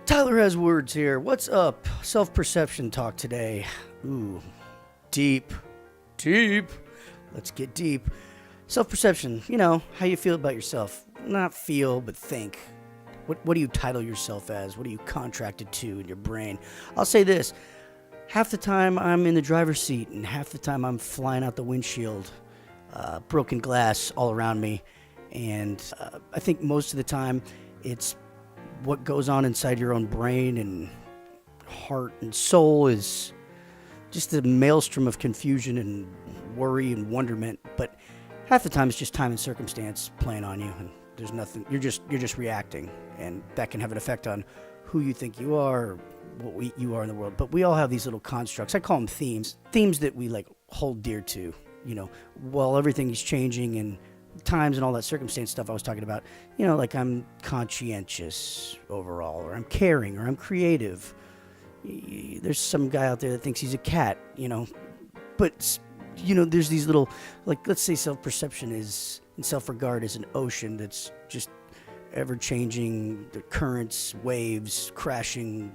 Tyler has words here. What's up? Self-perception talk today. Ooh, deep, deep. Let's get deep. Self-perception, how you feel about yourself. Not feel, but think. What do you title yourself as? What are you contracted to in your brain? I'll say this. Half the time I'm in the driver's seat, and half the time I'm flying out the windshield. Broken glass all around me. And I think most of the time it's what goes on inside your own brain and heart and soul is just a maelstrom of confusion and worry and wonderment. But half the time it's just time and circumstance playing on you, and there's nothing. You're just reacting, and that can have an effect on who you think you are, or what you are in the world. But we all have these little constructs. I call them themes that we hold dear to. While everything's changing and times and all that circumstance stuff I was talking about, like I'm conscientious overall, or I'm caring, or I'm creative. There's some guy out there that thinks he's a cat, but there's these little, let's say self-perception is, and self-regard is an ocean that's just ever-changing, the currents, waves, crashing,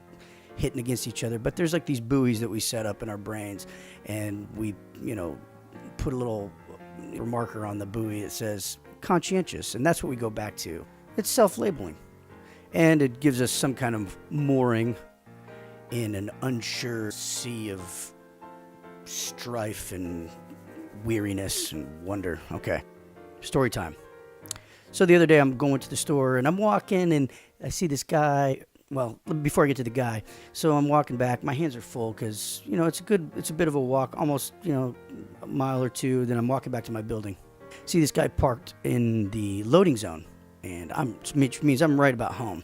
hitting against each other. But there's these buoys that we set up in our brains, and we, put a little marker on the buoy that says conscientious, and that's what we go back to. It's self-labeling, and it gives us some kind of mooring in an unsure sea of strife and weariness and wonder. Okay, story time. So the other day I'm going to the store, and I'm walking, and I see this guy. Well, before I get to the guy, so I'm walking back. My hands are full because, it's a bit of a walk, almost, a mile or two. Then I'm walking back to my building. See this guy parked in the loading zone, and which means I'm right about home.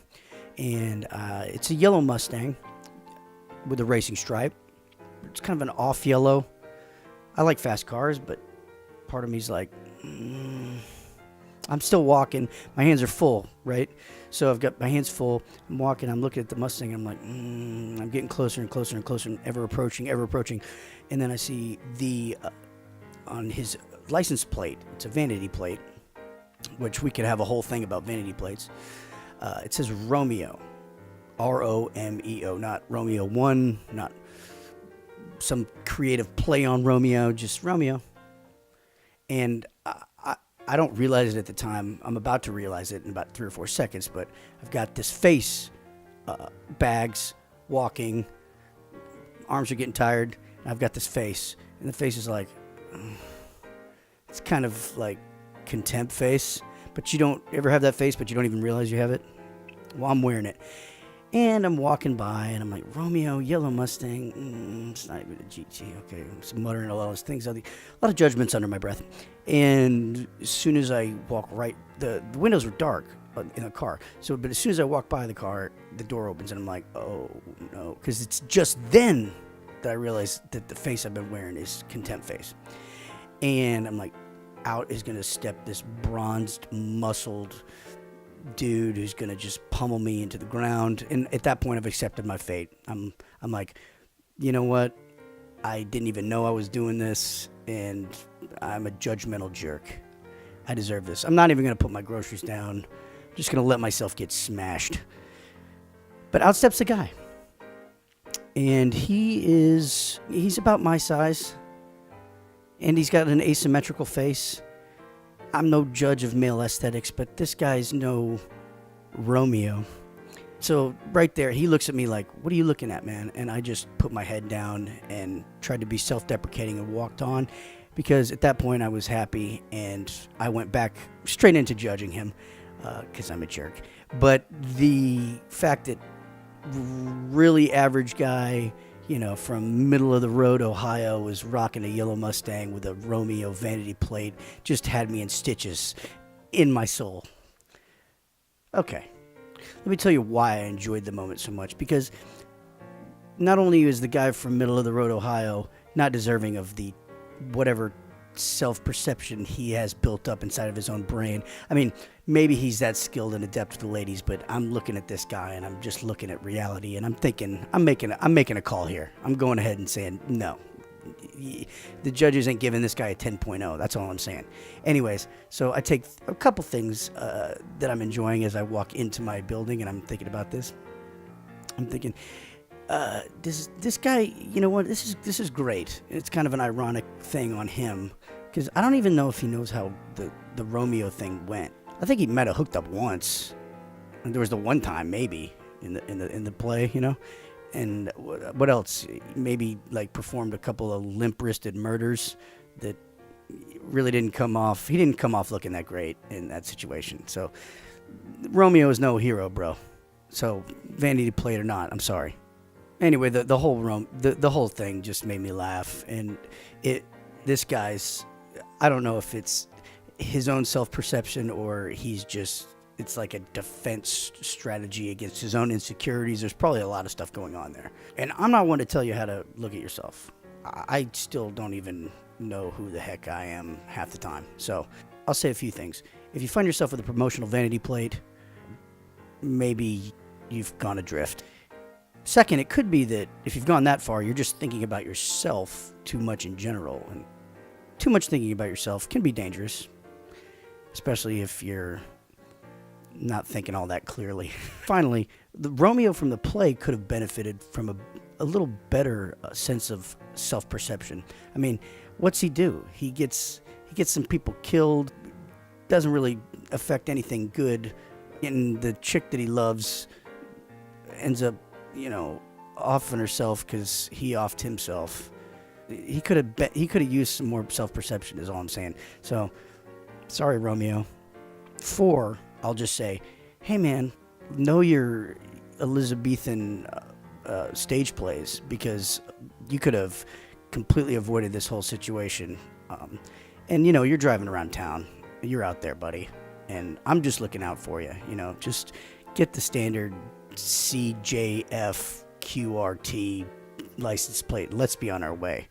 And it's a yellow Mustang with a racing stripe. It's kind of an off yellow. I like fast cars, but part of me's like, I'm still walking. My hands are full, right? So I've got my hands full. I'm walking. I'm looking at the Mustang. I'm like, I'm getting closer and closer and closer, and ever approaching. And then I see on his license plate, it's a vanity plate, which we could have a whole thing about vanity plates. It says Romeo, Romeo, not Romeo 1, not some creative play on Romeo, just Romeo. And I don't realize it at the time. I'm about to realize it in about 3 or 4 seconds, but I've got this face, bags, walking, arms are getting tired, and I've got this face, and the face is it's kind of like contempt face, but you don't ever have that face, but you don't even realize you have it. Well, I'm wearing it. And I'm walking by, and I'm like, Romeo, yellow Mustang, it's not even a GT, okay. I'm just muttering a lot of those things, a lot of judgments under my breath. And as soon as I walk right, the windows were dark in the car. But as soon as I walk by the car, the door opens, and I'm like, oh, no. Because it's just then that I realized that the face I've been wearing is contempt face. And I'm like, out is going to step this bronzed, muscled dude who's gonna just pummel me into the ground. And at that point I've accepted my fate. I'm like, you know what, I didn't even know I was doing this, and I'm a judgmental jerk. I deserve this. I'm not even gonna put my groceries down. I'm just gonna let myself get smashed. But out steps the guy, and he's about my size, and he's got an asymmetrical face. I'm no judge of male aesthetics, but this guy's no Romeo. So right there, he looks at me like, what are you looking at, man? And I just put my head down and tried to be self-deprecating and walked on, because at that point I was happy, and I went back straight into judging him because I'm a jerk. But the fact that really average guy, from middle of the road, Ohio, was rocking a yellow Mustang with a Romeo vanity plate just had me in stitches in my soul. Okay, let me tell you why I enjoyed the moment so much. Because not only is the guy from middle of the road, Ohio, not deserving of the whatever self-perception he has built up inside of his own brain. I mean, maybe he's that skilled and adept with the ladies, but I'm looking at this guy, and I'm just looking at reality, and I'm thinking, I'm making a call here. I'm going ahead and saying, no, the judges ain't giving this guy a 10.0. That's all I'm saying. Anyways, so I take a couple things that I'm enjoying as I walk into my building, and I'm thinking about this. I'm thinking, this guy, you know what? This is great. It's kind of an ironic thing on him because I don't even know if he knows how the Romeo thing went. I think he might have hooked up once, and there was the one time maybe in the play, you know. And what else? Maybe like performed a couple of limp-wristed murders that really didn't come off. He didn't come off looking that great in that situation. So Romeo is no hero, bro. So vanity plate or not, I'm sorry. Anyway, the whole thing just made me laugh, and this guy's, I don't know if it's his own self-perception or it's like a defense strategy against his own insecurities. There's probably a lot of stuff going on there. And I'm not one to tell you how to look at yourself. I still don't even know who the heck I am half the time. So I'll say a few things. If you find yourself with a promotional vanity plate, maybe you've gone adrift. Second, it could be that if you've gone that far, you're just thinking about yourself too much in general. And too much thinking about yourself can be dangerous, especially if you're not thinking all that clearly. Finally, the Romeo from the play could have benefited from a little better sense of self-perception. I mean, what's he do? He gets some people killed, doesn't really affect anything good, and the chick that he loves ends up, offing herself because he offed himself. He could have used some more self-perception is all I'm saying. So, sorry, Romeo. 4, I'll just say, hey man, know your Elizabethan stage plays, because you could have completely avoided this whole situation. And you're driving around town. You're out there, buddy. And I'm just looking out for you. Just get the standard CJFQRT license plate. Let's be on our way.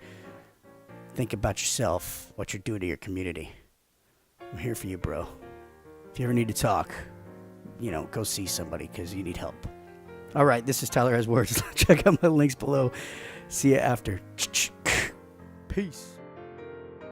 Think about yourself, what you're doing to your community. I'm here for you, bro. If you ever need to talk, go see somebody because you need help. All right, this is Tyler Has Words. Check out my links below. See you after. Peace.